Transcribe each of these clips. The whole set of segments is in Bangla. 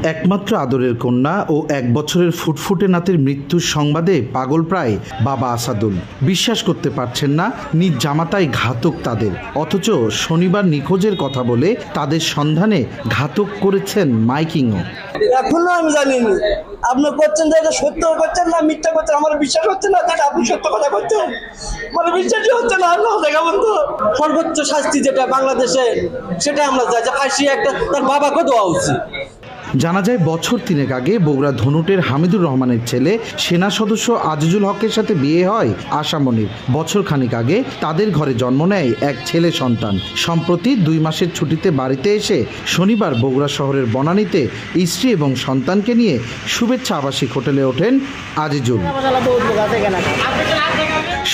একমাত্র আদরের কন্যা ও 1 বছরের ফুটফুটে নাতির মৃত্যুর সংবাদে পাগল প্রায় বাবা আসাদুল। বিশ্বাস করতে পারছেন না নিজ জামাতাই ঘাতক তাদের, অথচ শনিবার নিখোঁজের কথা বলে তাদের সন্ধানে ঘাতক করেছেন মাইকিংও। এখনো আমি জানিনি আপনি করছেন যে এটা সত্য করছেন না মিথ্যা করছেন, আমার বিশ্বাস হচ্ছে না যে আপনি সত্য কথা করছেন, আমার বিশ্বাসই হচ্ছে না। দেখাবেন তো সর্বোচ্চ শাস্তি যেটা বাংলাদেশে সেটা আমরা চাই যে ফাঁসি একটা তার বাবাকে দেওয়া উচিত। জানা যায় বছর 3 আগে বগুড়া ধনুটের হামিদুর রহমানের ছেলে সেনা সদস্য আজিজুল হকের সাথে বিয়ে হয় আশামনির। বছর খানিক আগে তাদের ঘরে জন্ম নেয় এক ছেলে সন্তান। সম্প্রতি 2 মাসের ছুটিতে বাড়িতে এসে শনিবার বগুড়া শহরের বনানীতে স্ত্রী এবং সন্তানকে নিয়ে শুভেচ্ছা আবাসিক হোটেলে ওঠেন আজিজুল।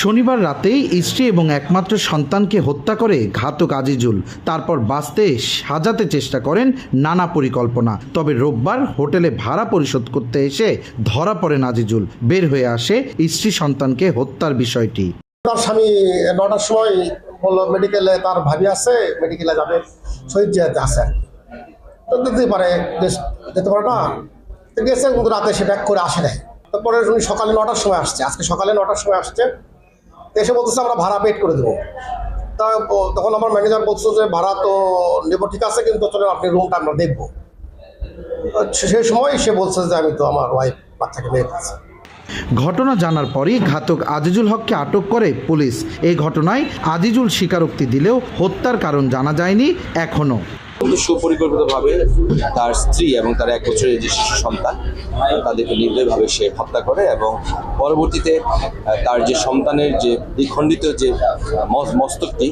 শনিবার রাতেই স্ত্রী এবং একমাত্র সন্তানকে হত্যা করে ঘাতক আজিজুল। তারপর বাঁচতে সাজাতে চেষ্টা করেন নানা পরিকল্পনা। তবে রোববার হোটেলে ভাড়া পরিশোধ করতে এসে ধরা পড়েন আজিজুল। বের হয়ে আসে স্ত্রী সন্তানকে হত্যার বিষয়টি। তার স্বামী 9টার সময় বললো মেডিকেলে তার ভাবি আছে, মেডিকেলে যাবে, শহীদ জিয়াতে আছে, তো যেতে পারে না, গেছে কিন্তু রাতে সে ব্যাক করে আসে নাই। তারপরে উনি সকালে 9টার সময় আসছে, আজকে সকালে 9টার সময় আসছে, এসে বলতেছে আমরা ভাড়া পেড করে দেবো। তখন আমার ম্যানেজার বলছে যে ভাড়া তো নেবো ঠিক আছে, কিন্তু চলেন আপনি রুমটা আমরা দেখবো। সেই সময় সে বলছে যে আমি তো আমার ওয়াইফ বাচ্চাকে নিয়ে গেছি। ঘটনা জানার পরই ঘাতক আজিজুল হককে আটক করে পুলিশ। এই ঘটনায় আজিজুল স্বীকারোক্তি দিলেও হত্যার কারণ জানা যায়নি এখনো। সুপরিকল্পিতভাবে তার স্ত্রী এবং তার 1 বছরের যে শিশু সন্তান তাদেরকে নির্দয়ভাবে সে হত্যা করে এবং পরবর্তীতে তার যে সন্তানের যে দ্বিখণ্ডিত যে মস্তকটি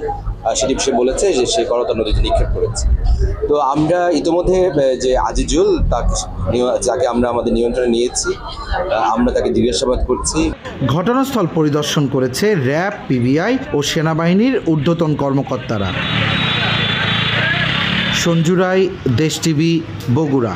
সেটি সে বলেছে যে সে করতল নদীতে নিক্ষেপ করেছে। তো আমরা ইতিমধ্যে যে আজিজুল যাকে আমরা আমাদের নিয়ন্ত্রণে নিয়েছি, আমরা তাকে জিজ্ঞাসাবাদ করছি। ঘটনাস্থল পরিদর্শন করেছে র্যাব, পিবিআই ও সেনাবাহিনীর ঊর্ধ্বতন কর্মকর্তারা। সঞ্জু রায়, দেশ টিভি, বগুড়া।